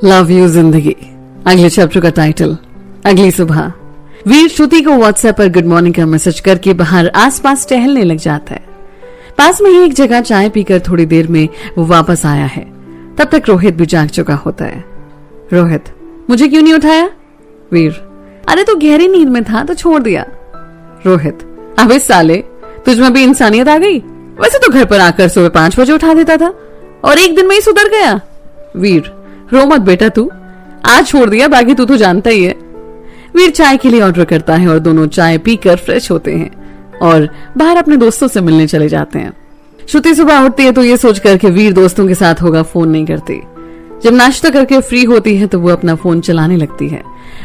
Love you जिंदगी, अगले chapter का टाइटल अगली सुबह। वीर श्रुति को व्हाट्सएप पर गुड मॉर्निंग का मैसेज करके बाहर आसपास टहलने लग जाता है। पास में ही एक जगह चाय पीकर थोड़ी देर में वो वापस आया है। तब तक रोहित भी जाग चुका होता है। रोहित, मुझे क्यों नहीं उठाया? वीर, अरे तू गहरी नींद में था तो छोड़ दिया। रोहित, अबे साले, तुझमें भी इंसानियत आ गई। वैसे तो घर पर आकर सुबह 5 बजे उठा देता था और एक दिन में ही सुधर गया। वीर, रो मत बेटा, तू आज छोड़ दिया, बाकी तू तो जानता ही है। वीर चाय के लिए ऑर्डर करता है और दोनों चाय पीकर फ्रेश होते हैं और बाहर अपने दोस्तों से मिलने चले जाते हैं। श्रुति सुबह उठती है तो ये सोचकर कि वीर दोस्तों के साथ होगा, फोन नहीं करती। जब नाश्ता करके फ्री होती है तो वो अपना फोन चलाने लगती है।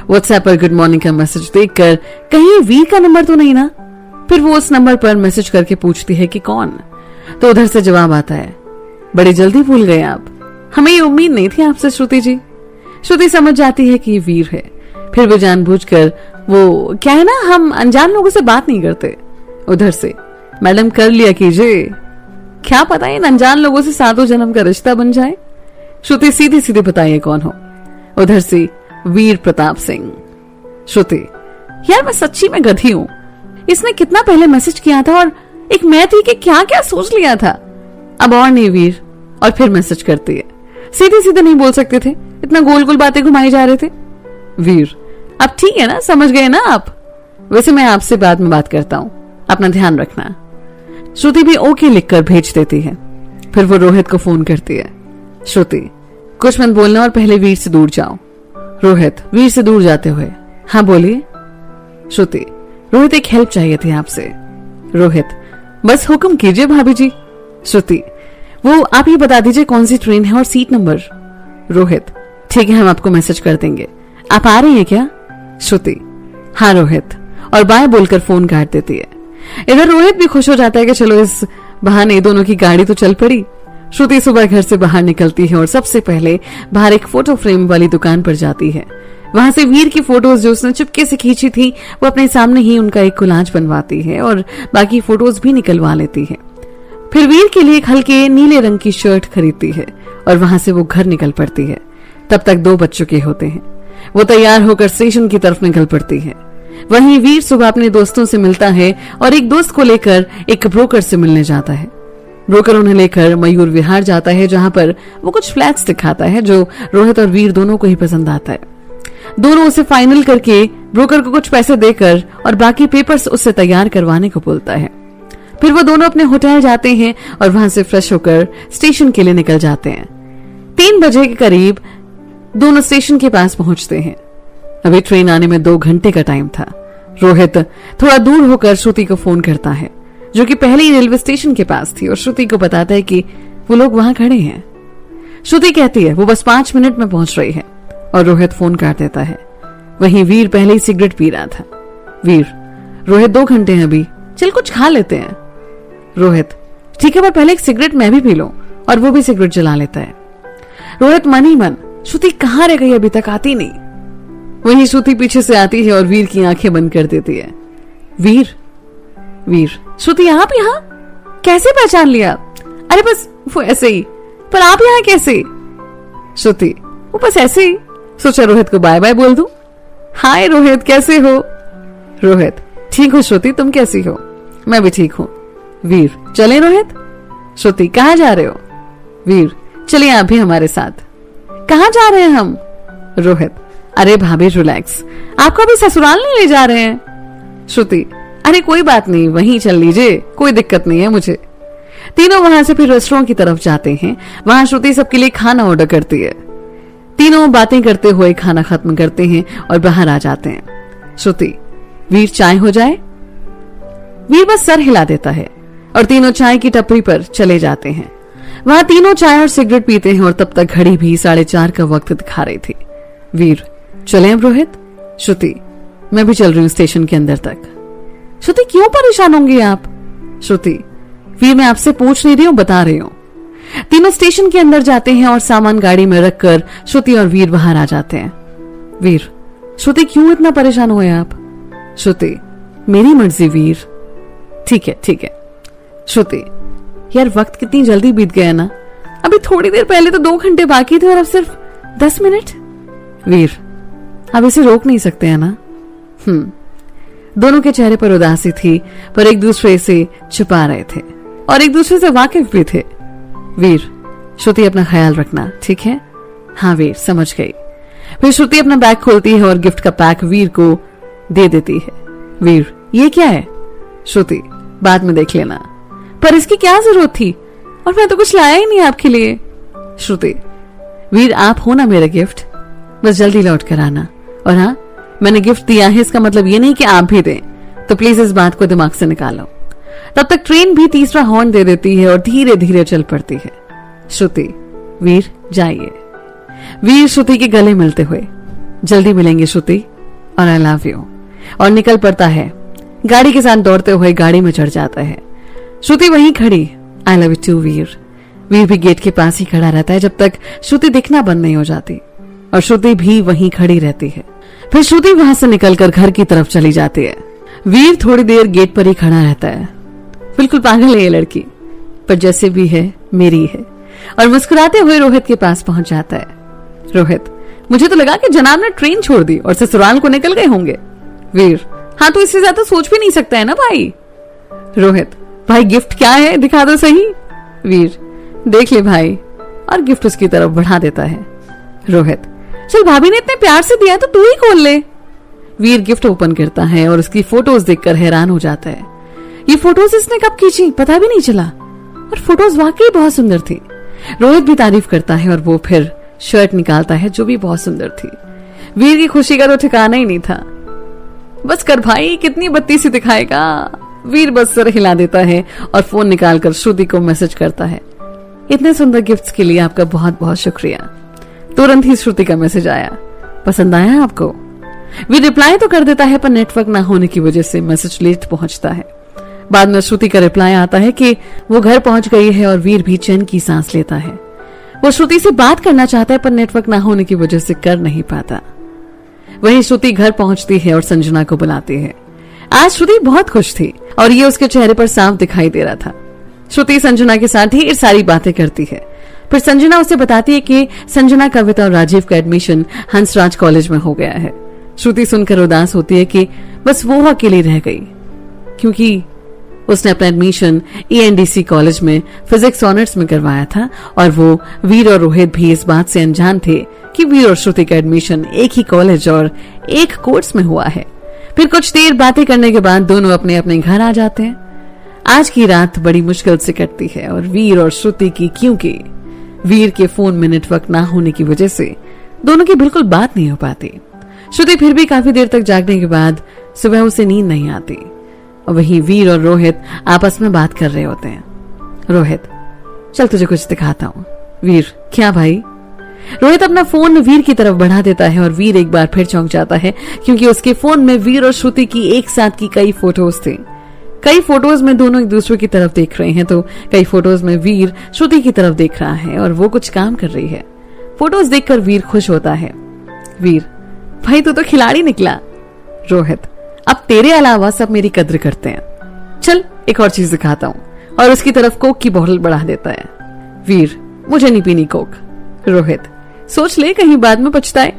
व्हाट्सएप पर गुड मॉर्निंग का मैसेज देखकर कहीं वीर का नंबर तो नहीं ना। फिर वो उस नंबर पर मैसेज करके पूछती है कि कौन। तो उधर से जवाब आता है, बड़ी जल्दी भूल गए आप, हमें ये उम्मीद नहीं थी आपसे श्रुति जी। श्रुति समझ जाती है कि ये वीर है। फिर वो जानबूझकर, वो क्या है ना, हम अनजान लोगों से बात नहीं करते। उधर से, मैडम कर लिया कीजिए, क्या पता इन अनजान लोगों से सातों जन्म का रिश्ता बन जाए। श्रुति सीधी सीधी बताइए कौन हो। उधर से, वीर प्रताप सिंह। श्रुति, यार मैं सच्ची में गधी हूं। इसने कितना पहले मैसेज किया था और एक मैं थी कि क्या क्या सोच लिया था। अब और नहीं वीर। और फिर मैसेज करती है, सीधे सीधे नहीं बोल सकते थे, इतना गोल गोल बातें घुमाई जा रहे थे। वीर, अब ठीक है ना, समझ गए ना आप। वैसे मैं आपसे बाद में बात करता हूँ, अपना ध्यान रखना। श्रुति भी ओके लिखकर भेज देती है। फिर वो रोहित को फोन करती है। श्रुति, कुछ मत बोलना और पहले वीर से दूर जाओ। रोहित वीर से दूर जाते हुए, हाँ बोलिए। श्रुति, रोहित एक हेल्प चाहिए थी आपसे। रोहित, बस हुक्म कीजिए भाभी जी। श्रुति, वो आप ये बता दीजिए कौन सी ट्रेन है और सीट नंबर। रोहित, ठीक है, हम आपको मैसेज कर देंगे। आप आ रही हैं क्या? श्रुति, हाँ रोहित, और बाय बोलकर फोन काट देती है। इधर रोहित भी खुश हो जाता है कि चलो इस बहाने दोनों की गाड़ी तो चल पड़ी। श्रुति सुबह घर से बाहर निकलती है और सबसे पहले बाहर एक फोटो फ्रेम वाली दुकान पर जाती है। वहां से वीर की फोटोज जो उसने चुपके से खींची थी वो अपने सामने ही उनका एक कोलाज बनवाती है और बाकी फोटोज भी निकलवा लेती है। फिर वीर के लिए एक हल्के नीले रंग की शर्ट खरीदती है और वहां से वो घर निकल पड़ती है। तब तक 2 बज चुके होते हैं। वो तैयार होकर स्टेशन की तरफ निकल पड़ती है। वहीं वीर सुबह अपने दोस्तों से मिलता है और एक दोस्त को लेकर एक ब्रोकर से मिलने जाता है। ब्रोकर उन्हें लेकर मयूर विहार जाता है, जहां पर वो कुछ फ्लैट्स दिखाता है जो रोहित और वीर दोनों को ही पसंद आता है। दोनों उसे फाइनल करके ब्रोकर को कुछ पैसे देकर और बाकी पेपर्स उससे तैयार करवाने को बोलता है। फिर वो दोनों अपने होटल जाते हैं और वहां से फ्रेश होकर स्टेशन के लिए निकल जाते हैं। 3 बजे के करीब दोनों स्टेशन के पास पहुंचते हैं। अभी ट्रेन आने में 2 घंटे का टाइम था। रोहित थोड़ा दूर होकर श्रुति को फोन करता है, जो कि पहले ही रेलवे स्टेशन के पास थी, और श्रुति को बताता है कि वो लोग वहां खड़े हैं। श्रुति कहती है वो बस 5 मिनट में पहुंच रही है और रोहित फोन काट देता है। वहीं वीर पहले ही सिगरेट पी रहा था। वीर, रोहित 2 घंटे हैं अभी, चल कुछ खा लेते हैं। रोहित, ठीक है, पर पहले एक सिगरेट मैं भी पी लूं, और वो भी सिगरेट जला लेता है। रोहित मन ही मन, श्रुति कहाँ रह गई, अभी तक आती नहीं। वहीं श्रुति पीछे से आती है और वीर की आंखें बंद कर देती है। वीर, श्रुति आप यहाँ कैसे पहचान लिया? अरे बस वो ऐसे ही, पर आप यहाँ कैसे? श्रुति, वो बस ऐसे ही, सोचा रोहित को बाय बाय बोल दूं। हाय रोहित, कैसे हो? रोहित, ठीक हो श्रुति, तुम कैसी हो? मैं भी ठीक हूँ। वीर, चले रोहित? श्रुति, कहाँ जा रहे हो? वीर, चलिए आप भी हमारे साथ। कहाँ जा रहे हैं हम? रोहित, अरे भाभी रिलैक्स, आपको अभी ससुराल नहीं ले जा रहे हैं। श्रुति, अरे कोई बात नहीं, वहीं चल लीजिए, कोई दिक्कत नहीं है मुझे। तीनों वहां से फिर रेस्टोरेंट की तरफ जाते हैं। वहां श्रुति सबके लिए खाना ऑर्डर करती है। तीनों बातें करते हुए खाना खत्म करते हैं और बाहर आ जाते हैं। श्रुति, वीर चाय हो जाए? वीर बस सर हिला देता है और तीनों चाय की टपरी पर चले जाते हैं। वहां तीनों चाय और सिगरेट पीते हैं और तब तक घड़ी भी 4:30 का वक्त दिखा रही थी। वीर, चले अब रोहित? श्रुति, मैं भी चल रही हूँ स्टेशन के अंदर तक। श्रुति, क्यों परेशान होंगी आप? श्रुति, वीर मैं आपसे पूछ नहीं रही हूँ, बता रही हूँ। तीनों स्टेशन के अंदर जाते हैं और सामान गाड़ी में रखकर श्रुति और वीर बाहर आ जाते हैं। वीर, श्रुति क्यों इतना परेशान हुए आप? श्रुति, मेरी मर्जी वीर। ठीक है। श्रुति, यार वक्त कितनी जल्दी बीत गया ना, अभी थोड़ी देर पहले तो 2 घंटे बाकी थे और अब सिर्फ 10 मिनट? वीर, अब इसे रोक नहीं सकते हैं ना? दोनों के चेहरे पर उदासी थी, पर एक दूसरे से छुपा रहे थे और एक दूसरे से वाकिफ भी थे। वीर, श्रुति अपना ख्याल रखना, ठीक है? हाँ वीर, समझ गई। फिर श्रुति अपना बैग खोलती है और गिफ्ट का पैक वीर को दे देती है। वीर, ये क्या है? श्रुति, बाद में देख लेना। पर इसकी क्या जरूरत थी? और मैं तो कुछ लाया ही नहीं आपके लिए। श्रुति, वीर आप हो ना मेरा गिफ्ट, बस जल्दी लौट कर आना। और हाँ, मैंने गिफ्ट दिया है इसका मतलब ये नहीं कि आप भी दें, तो प्लीज इस बात को दिमाग से निकालो। तब तक ट्रेन भी तीसरा हॉर्न दे देती है और धीरे धीरे चल पड़ती है। श्रुति, वीर जाइए। वीर श्रुति के गले मिलते हुए, जल्दी मिलेंगे श्रुति, और आई लव यू, और निकल पड़ता है। गाड़ी के साथ दौड़ते हुए गाड़ी में चढ़ जाता है। श्रुति वहीं खड़ी, आई लव यू टू वीर। वीर भी गेट के पास ही खड़ा रहता है जब तक श्रुति दिखना बंद नहीं हो जाती, और श्रुति भी वहीं खड़ी रहती है। फिर श्रुति वहां से निकलकर घर की तरफ चली जाती है। वीर थोड़ी देर गेट पर ही खड़ा रहता है। बिल्कुल पागल है ये लड़की, पर जैसे भी है मेरी है, और मुस्कुराते हुए रोहित के पास पहुंच जाता है। रोहित, मुझे तो लगा कि जनाब ने ट्रेन छोड़ दी और ससुराल को निकल गए होंगे। वीर, हाँ तो इससे ज्यादा सोच भी नहीं सकता है ना भाई। रोहित, भाई गिफ्ट क्या है, दिखा दो सही। वीर, देख ले भाई, और गिफ्ट उसकी तरफ बढ़ा देता है। रोहित, चल भाभी ने इतने प्यार से दिया तो तू ही खोल ले। वीर गिफ्ट ओपन करता है और उसकी फोटोज देखकर हैरान हो जाता है। ये फोटोज इसने कब खींची पता भी नहीं चला, और फोटोज वाकई बहुत सुंदर थी। रोहित भी तारीफ करता है और वो फिर शर्ट निकालता है जो भी बहुत सुंदर थी। वीर की खुशी का तो ठिकाना ही नहीं था। बस कर भाई, कितनी बत्ती सी दिखाएगा। वीर बस सर हिला देता है और फोन निकालकर श्रुति को मैसेज करता है, इतने सुंदर गिफ्ट्स के लिए आपका बहुत बहुत शुक्रिया। तुरंत ही श्रुति का मैसेज आया, पसंद आया आपको? वीर रिप्लाई तो कर देता है, पर नेटवर्क ना होने की वजह से मैसेज लेट पहुंचता है। बाद में श्रुति का रिप्लाई आता है कि वो घर पहुंच गई है, और वीर भी चैन की सांस लेता है। वो श्रुति से बात करना चाहता है, पर नेटवर्क ना होने की वजह से कर नहीं पाता। वहीं श्रुति घर पहुंचती है और संजना को बुलाती है। आज श्रुति बहुत खुश थी और ये उसके चेहरे पर साफ दिखाई दे रहा था। श्रुति संजना के साथ ढेर सारी बातें करती है। फिर संजना उसे बताती है कि संजना, कविता और राजीव का एडमिशन हंसराज कॉलेज में हो गया है। श्रुति सुनकर उदास होती है कि बस वो अकेली रह गई, क्योंकि उसने अपना एडमिशन ENDC कॉलेज में फिजिक्स ऑनर्स में करवाया था, और वो वीर और रोहित भी इस बात से अनजान थे कि वीर और श्रुति का एडमिशन एक ही कॉलेज और एक कोर्स में हुआ है। फिर कुछ देर बातें करने के बाद दोनों अपने अपने घर आ जाते हैं। आज की रात बड़ी मुश्किल से कटती है, और वीर और श्रुति की, क्योंकि वीर के फोन में नेटवर्क ना होने की वजह से दोनों की बिल्कुल बात नहीं हो पाती। श्रुति फिर भी काफी देर तक जागने के बाद सुबह उसे नींद नहीं आती, और वहीं वीर और रोहित आपस में बात कर रहे होते हैं। रोहित, चल तुझे कुछ दिखाता हूँ। वीर, क्या भाई? रोहित अपना फोन वीर की तरफ बढ़ा देता है, और वीर एक बार फिर चौंक जाता है, क्योंकि उसके फोन में वीर और श्रुति की एक साथ की कई फोटोज थी। कई फोटोज में दोनों एक दूसरे की तरफ देख रहे हैं, तो कई फोटोज में वीर श्रुति की तरफ देख रहा है और वो कुछ काम कर रही है। फोटोज देखकर वीर खुश होता है। वीर, भाई तू तो खिलाड़ी निकला। रोहित, अब तेरे अलावा सब मेरी कद्र करते हैं। चल एक और चीज दिखाता हूँ, और उसकी तरफ कोक की बोतल बढ़ा देता है। वीर, मुझे नहीं पीनी कोक। रोहित, सोच ले कहीं बाद में पछताए।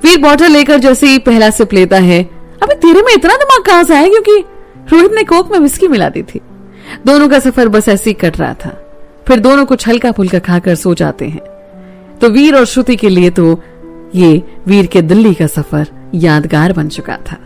वीर बोतल लेकर जैसे ही पहला सिप लेता है, अबे तेरे में इतना दिमाग कहां से आया, क्योंकि रोहित ने कोक में विस्की मिला दी थी। दोनों का सफर बस ऐसे ही कट रहा था। फिर दोनों कुछ हल्का फुल्का खाकर सो जाते हैं। तो वीर और श्रुति के लिए तो ये वीर के दिल्ली का सफर यादगार बन चुका था।